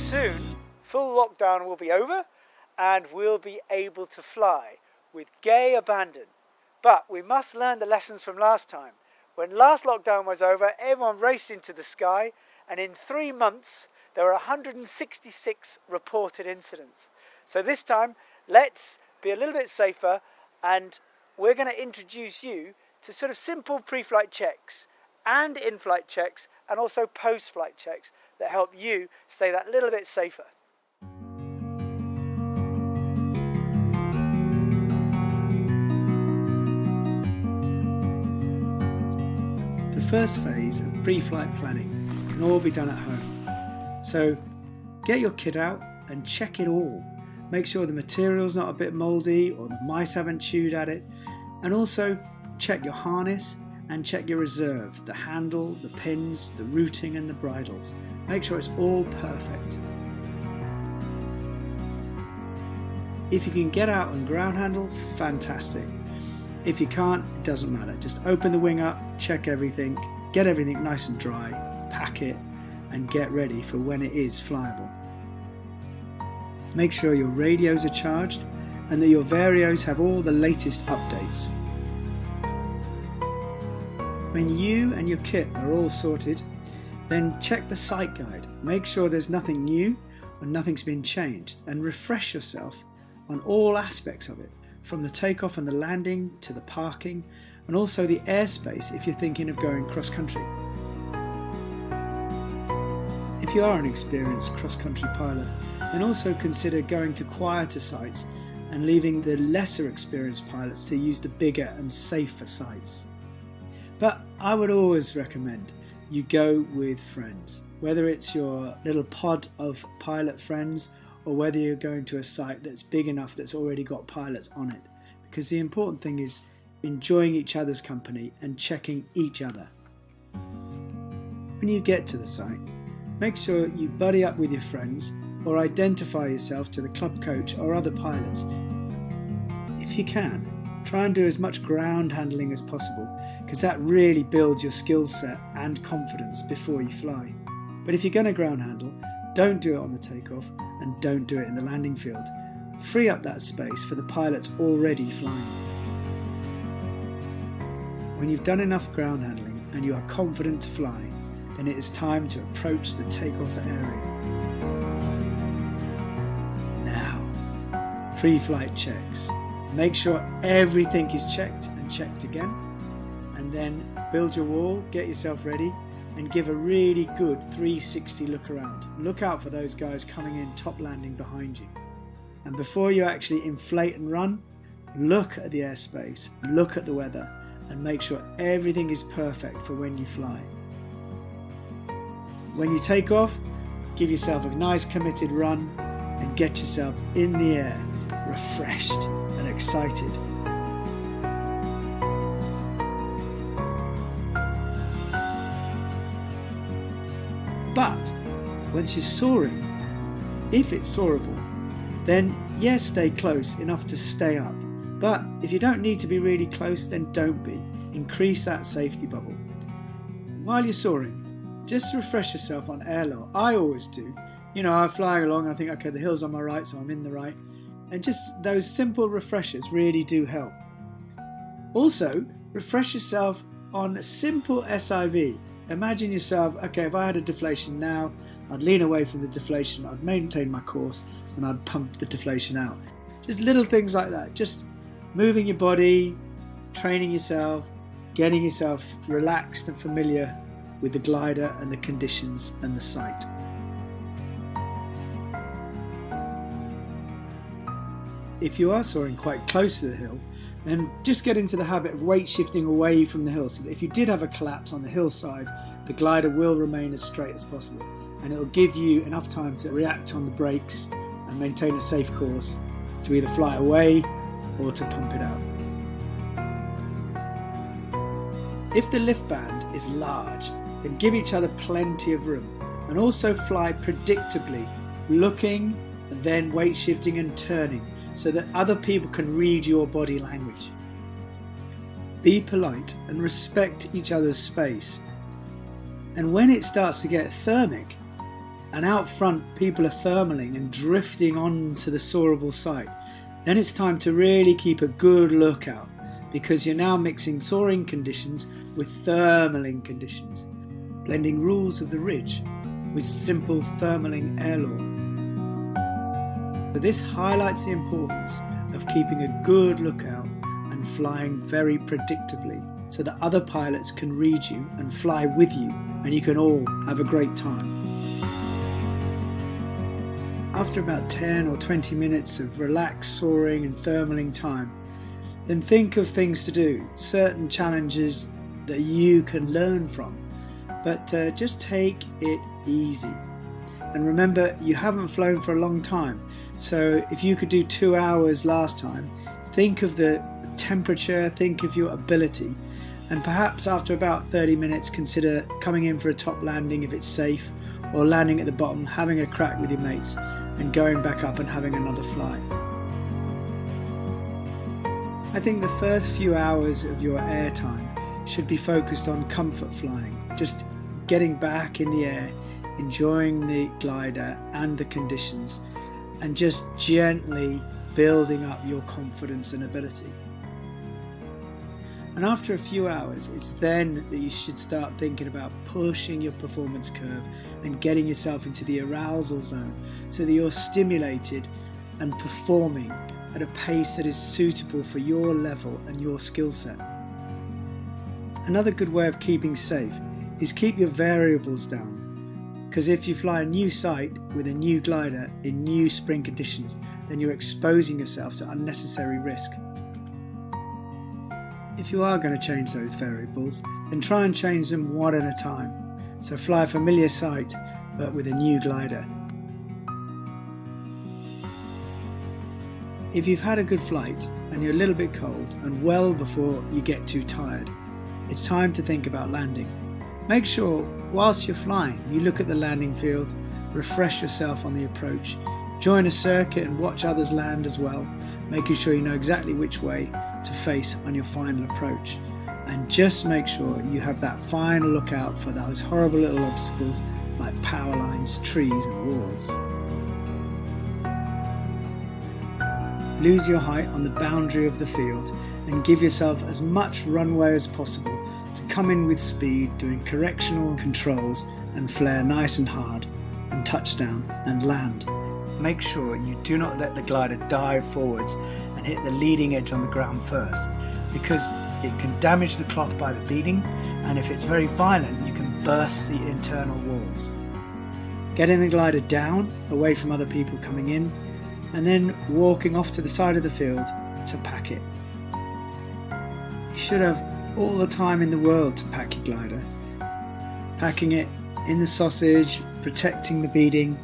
soon full lockdown will be over and we'll be able to fly with gay abandon. But we must learn the lessons from last time. When last lockdown was over, everyone raced into the sky, and in 3 months there were 166 reported incidents. So this time, let's be a little bit safer, and we're going to introduce you to sort of simple pre-flight checks and in-flight checks and also post-flight checks that help you stay that little bit safer. The first phase of pre-flight planning can all be done at home. So get your kit out and check it all. Make sure the material's not a bit mouldy or the mice haven't chewed at it. And also check your harness and check your reserve, the handle, the pins, the routing and the bridles. Make sure it's all perfect. If you can get out and ground handle, fantastic. If you can't, it doesn't matter. Just open the wing up, check everything, get everything nice and dry, pack it and get ready for when it is flyable. Make sure your radios are charged and that your Varios have all the latest updates. When you and your kit are all sorted, then check the site guide. Make sure there's nothing new or nothing's been changed, and refresh yourself on all aspects of it, from the takeoff and the landing to the parking, and also the airspace if you're thinking of going cross-country. If you are an experienced cross-country pilot, then also consider going to quieter sites and leaving the lesser experienced pilots to use the bigger and safer sites. But I would always recommend you go with friends, whether it's your little pod of pilot friends or whether you're going to a site that's big enough that's already got pilots on it, because the important thing is enjoying each other's company and checking each other. When you get to the site, make sure you buddy up with your friends or identify yourself to the club coach or other pilots. If you can, try and do as much ground handling as possible, because that really builds your skill set and confidence before you fly. But if you're going to ground handle, don't do it on the takeoff and don't do it in the landing field. Free up that space for the pilots already flying. When you've done enough ground handling and you are confident to fly, then it is time to approach the takeoff area. Now, pre-flight checks. Make sure everything is checked and checked again, and then build your wall, get yourself ready, and give a really good 360 look around. Look out for those guys coming in top landing behind you. And before you actually inflate and run, look at the airspace, look at the weather, and make sure everything is perfect for when you fly. When you take off, give yourself a nice committed run and get yourself in the air, refreshed and excited. But once you're soaring, if it's soarable, then yes, stay close enough to stay up. But if you don't need to be really close, then don't be. Increase that safety bubble. While you're soaring, just refresh yourself on air level. I always do. I'm flying along, I think, okay, the hill's on my right, so I'm in the right. And just those simple refreshers really do help. Also, refresh yourself on simple SIV. Imagine yourself, okay, if I had a deflation now, I'd lean away from the deflation, I'd maintain my course, and I'd pump the deflation out. Just little things like that. Just moving your body, training yourself, getting yourself relaxed and familiar with the glider and the conditions and the site. If you are soaring quite close to the hill, then just get into the habit of weight shifting away from the hill, so that if you did have a collapse on the hillside, the glider will remain as straight as possible, and it will give you enough time to react on the brakes and maintain a safe course to either fly away or to pump it out. If the lift band is large, then give each other plenty of room, and also fly predictably, looking and then weight shifting and turning, so that other people can read your body language. Be polite and respect each other's space. And when it starts to get thermic, and out front people are thermaling and drifting onto the soarable site, then it's time to really keep a good lookout, because you're now mixing soaring conditions with thermaling conditions, blending rules of the ridge with simple thermaling air law. So this highlights the importance of keeping a good lookout and flying very predictably, so that other pilots can read you and fly with you, and you can all have a great time. After about 10 or 20 minutes of relaxed soaring and thermaling time, then think of things to do, certain challenges that you can learn from, but just take it easy. And remember, you haven't flown for a long time, so if you could do 2 hours last time, think of the temperature, think of your ability, and perhaps after about 30 minutes consider coming in for a top landing if it's safe, or landing at the bottom, having a crack with your mates, and going back up and having another flight. I think the first few hours of your air time should be focused on comfort flying, just getting back in the air, enjoying the glider and the conditions, and just gently building up your confidence and ability. And after a few hours, it's then that you should start thinking about pushing your performance curve and getting yourself into the arousal zone, so that you're stimulated and performing at a pace that is suitable for your level and your skill set. Another good way of keeping safe is keep your variables down, because if you fly a new site with a new glider in new spring conditions, then you're exposing yourself to unnecessary risk. If you are going to change those variables, then try and change them one at a time. So fly a familiar site, but with a new glider. If you've had a good flight and you're a little bit cold, and well before you get too tired, it's time to think about landing. Make sure, whilst you're flying, you look at the landing field, refresh yourself on the approach, join a circuit and watch others land as well, making sure you know exactly which way to face on your final approach. And just make sure you have that final look out for those horrible little obstacles like power lines, trees and walls. Lose your height on the boundary of the field and give yourself as much runway as possible to come in with speed, doing correctional controls and flare nice and hard, and touch down and land. Make sure you do not let the glider dive forwards and hit the leading edge on the ground first, because it can damage the cloth by the beading, and if it's very violent you can burst the internal walls. Getting the glider down, away from other people coming in, and then walking off to the side of the field to pack it. You should have all the time in the world to pack your glider. Packing it in the sausage, protecting the beading,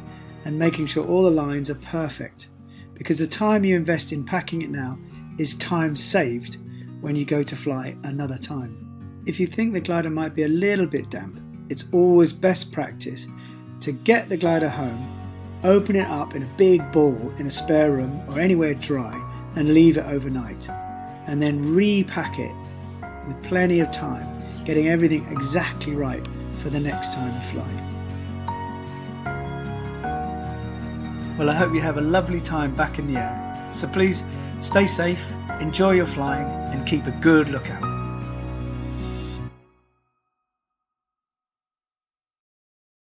and making sure all the lines are perfect, because the time you invest in packing it now is time saved when you go to fly another time. If you think the glider might be a little bit damp, it's always best practice to get the glider home, open it up in a big ball in a spare room or anywhere dry, and leave it overnight, and then repack it with plenty of time, getting everything exactly right for the next time you fly. Well, I hope you have a lovely time back in the air. So please stay safe, enjoy your flying, and keep a good lookout.